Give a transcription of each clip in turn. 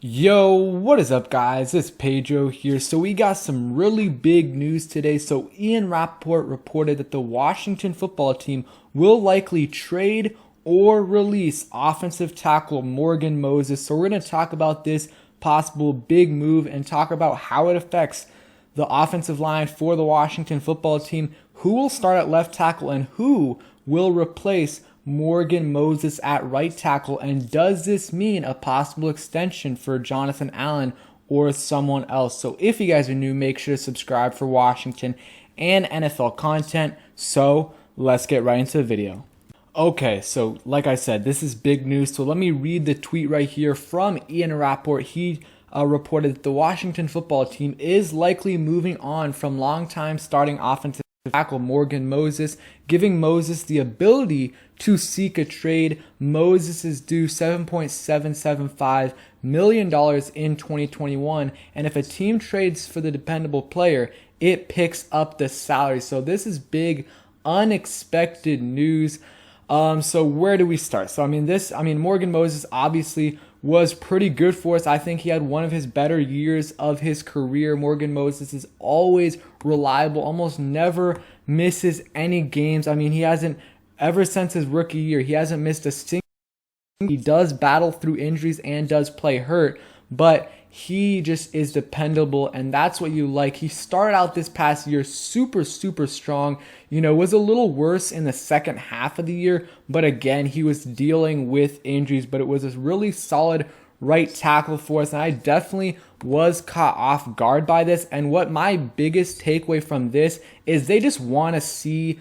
Yo, what is up guys? It's Pedro here. So we got some really big news today. So Ian Rappaport reported that the Washington football team will likely trade or release offensive tackle Morgan Moses. So we're going to talk about this possible big move and talk about how it affects the offensive line for the Washington football team, who will start at left tackle and who will replace Morgan Moses at right tackle, and does this mean a possible extension for Jonathan Allen or someone else? So if you guys are new, make sure to subscribe for Washington and NFL content. So let's get right into the video. Okay, so like I said, this is big news. So let me read the tweet right here from Ian Rappaport. He reported that the Washington football team is likely moving on from longtime starting offensive tackle Morgan Moses, giving Moses the ability to seek a trade. Moses is due $7.775 million in 2021, and if a team trades for the dependable player, it picks up the salary. So this is big, unexpected news. So where do we start? So Morgan Moses obviously was pretty good for us. I think he had one of his better years of his career. Morgan Moses is always reliable, almost never misses any games. He hasn't, ever since his rookie year, he hasn't missed a single. He does battle through injuries and does play hurt, but he just is dependable, and that's what you like. He started out this past year super strong. Was a little worse in the second half of the year, but again, he was dealing with injuries, but it was a really solid right tackle for us, and I definitely was caught off guard by this. And what my biggest takeaway from this is, they just want to see,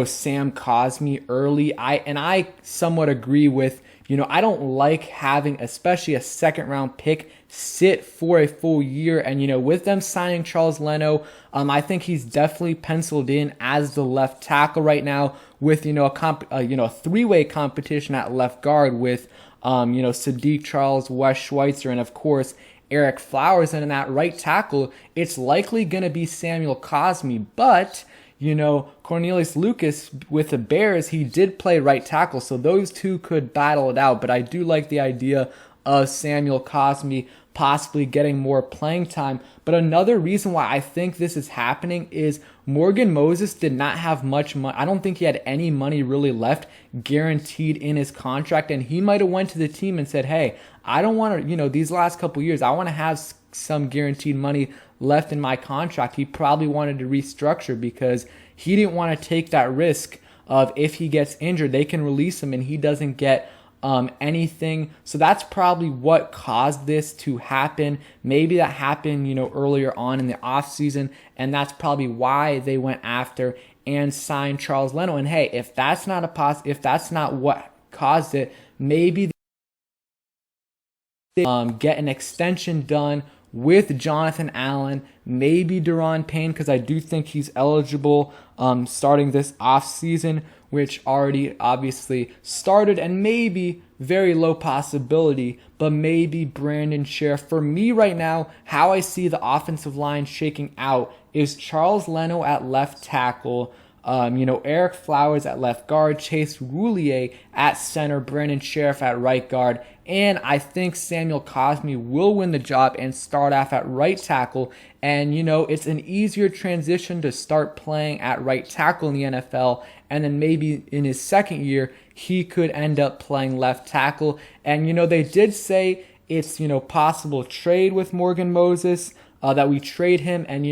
Sam Cosmi early. I somewhat agree with, I don't like having, especially a second round pick, sit for a full year. And, with them signing Charles Leno, I think he's definitely penciled in as the left tackle right now with, a three-way competition at left guard with, Sadiq Charles, Wes Schweitzer, and of course, Eric Flowers. And in that right tackle, it's likely going to be Samuel Cosmi, but Cornelius Lucas with the Bears, he did play right tackle, so those two could battle it out. But I do like the idea of Samuel Cosmi possibly getting more playing time. But another reason why I think this is happening is Morgan Moses did not have much money. I don't think he had any money really left guaranteed in his contract, and he might have went to the team and said, hey, I don't want to, these last couple years, I want to have some guaranteed money left in my contract. He probably wanted to restructure because he didn't want to take that risk of, if he gets injured, they can release him and he doesn't get anything. So that's probably what caused this to happen. Maybe that happened, earlier on in the offseason, and that's probably why they went after and signed Charles Leno. And hey, if that's not if that's not what caused it, maybe they get an extension done with Jonathan Allen, maybe Daron Payne, because I do think he's eligible starting this offseason, which already obviously started, and maybe, very low possibility, but maybe Brandon Sheriff. For me right now, how I see the offensive line shaking out is Charles Leno at left tackle, Eric Flowers at left guard, Chase Roulier at center, Brandon Sheriff at right guard, and I think Samuel Cosmi will win the job and start off at right tackle. And, it's an easier transition to start playing at right tackle in the NFL, and then maybe in his second year, he could end up playing left tackle. And, they did say it's, possible trade with Morgan Moses, that we trade him, and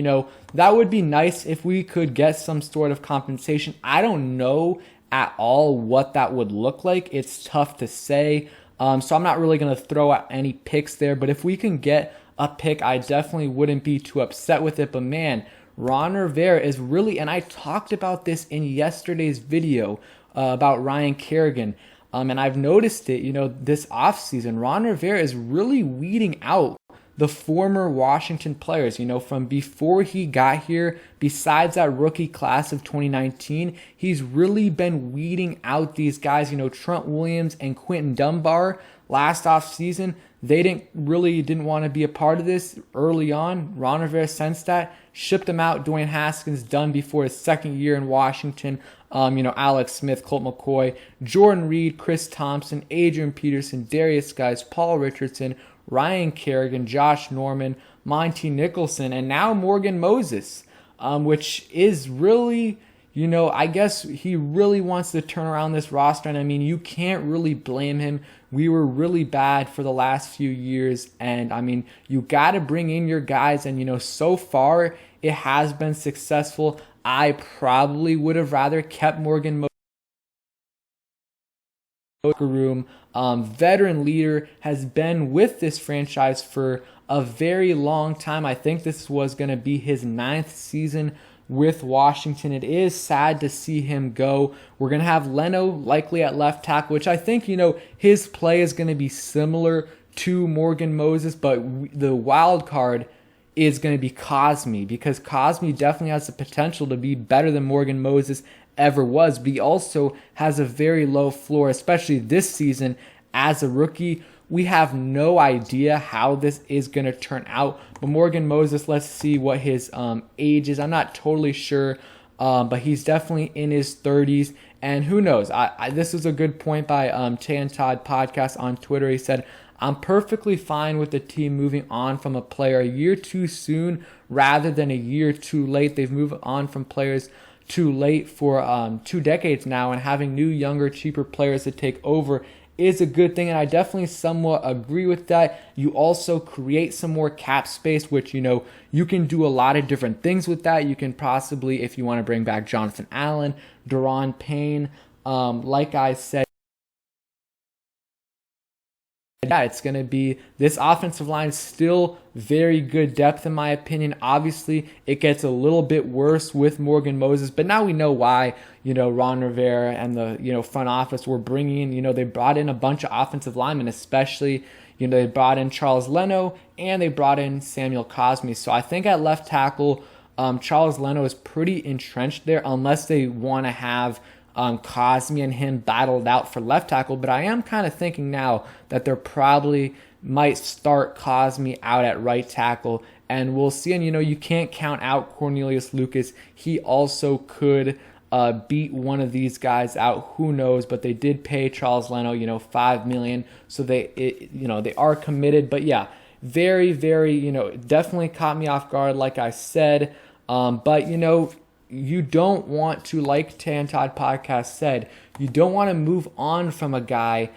that would be nice if we could get some sort of compensation. I don't know at all what that would look like. It's tough to say, so I'm not really going to throw out any picks there, but if we can get a pick, I definitely wouldn't be too upset with it. But man, Ron Rivera is really, and I talked about this in yesterday's video about Ryan Kerrigan, and I've noticed it, this offseason, Ron Rivera is really weeding out the former Washington players, from before he got here. Besides that rookie class of 2019, he's really been weeding out these guys, Trent Williams and Quentin Dunbar last offseason. They didn't want to be a part of this early on. Ron Rivera sensed that, shipped them out. Dwayne Haskins done before his second year in Washington. Alex Smith, Colt McCoy, Jordan Reed, Chris Thompson, Adrian Peterson, Darius Guice, Paul Richardson, Ryan Kerrigan, Josh Norman, Monty Nicholson, and now Morgan Moses, which is really, I guess he really wants to turn around this roster. And I mean, you can't really blame him. We were really bad for the last few years. And I mean, you got to bring in your guys. And, so far it has been successful. I probably would have rather kept Morgan Moses. Veteran leader, has been with this franchise for a very long time. I think this was going to be his 9th season with Washington. It is sad to see him go. We're going to have Leno likely at left tackle, which I think, his play is going to be similar to Morgan Moses, but the wild card is going to be Cosmi, because Cosmi definitely has the potential to be better than Morgan Moses ever was, but he also has a very low floor, especially this season as a rookie. We have no idea how this is going to turn out, but Morgan Moses, let's see what his age is. I'm not totally sure, but he's definitely in his 30s, and who knows. This is a good point by Tan Todd Podcast on Twitter. He said, I'm perfectly fine with the team moving on from a player a year too soon rather than a year too late. They've moved on from players too late for 2 decades now, and having new, younger, cheaper players to take over is a good thing, and I definitely somewhat agree with that. You also create some more cap space, which, you can do a lot of different things with that. You can possibly, if you want to bring back Jonathan Allen, Daron Payne, like I said, yeah, it's going to be, this offensive line still very good depth in my opinion. Obviously, it gets a little bit worse with Morgan Moses, but now we know why, Ron Rivera and the, front office were bringing in, they brought in a bunch of offensive linemen, especially, they brought in Charles Leno and they brought in Samuel Cosmi. So I think at left tackle, Charles Leno is pretty entrenched there unless they want to have Cosmi and him battled out for left tackle, but I am kind of thinking now that they're probably might start Cosmi out at right tackle, and we'll see. And you can't count out Cornelius Lucas. He also could beat one of these guys out. Who knows? But they did pay Charles Leno, $5 million, so they are committed. But yeah, very, very, definitely caught me off guard, like I said. But you don't want to, like Tan Todd Podcast said, you don't want to move on from a guy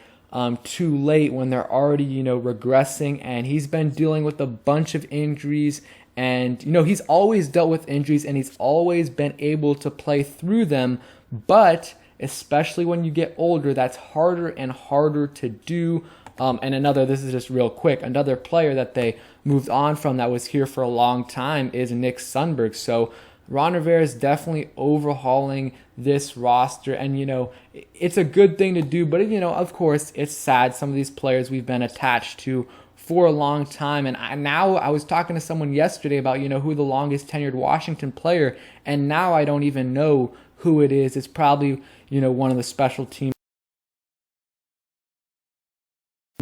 too late when they're already, regressing, and he's been dealing with a bunch of injuries, and, he's always dealt with injuries, and he's always been able to play through them, but especially when you get older, that's harder and harder to do. And this is just real quick, another player that they moved on from that was here for a long time is Nick Sundberg. So Ron Rivera is definitely overhauling this roster, and it's a good thing to do, but of course it's sad. Some of these players we've been attached to for a long time, and I was talking to someone yesterday about who the longest tenured Washington player, and now I don't even know who it is. It's probably one of the special teams.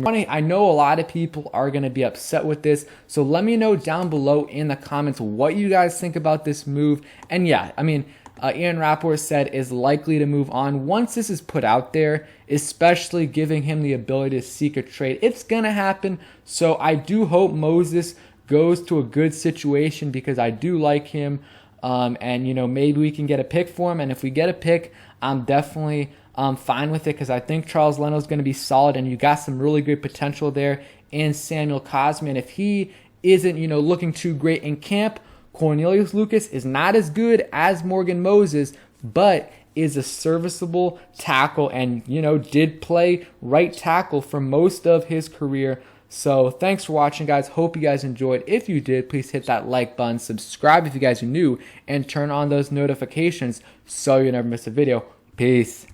I know a lot of people are going to be upset with this, so let me know down below in the comments what you guys think about this move. And yeah, Ian Rappaport said is likely to move on once this is put out there, especially giving him the ability to seek a trade. It's going to happen, so I do hope Moses goes to a good situation because I do like him, and maybe we can get a pick for him, and if we get a pick, I'm definitely fine with it because I think Charles Leno is going to be solid, and you got some really great potential there in Samuel Cosmi. And if he isn't, looking too great in camp, Cornelius Lucas is not as good as Morgan Moses, but is a serviceable tackle and, did play right tackle for most of his career. So thanks for watching, guys. Hope you guys enjoyed. If you did, please hit that like button, subscribe if you guys are new, and turn on those notifications so you never miss a video. Peace.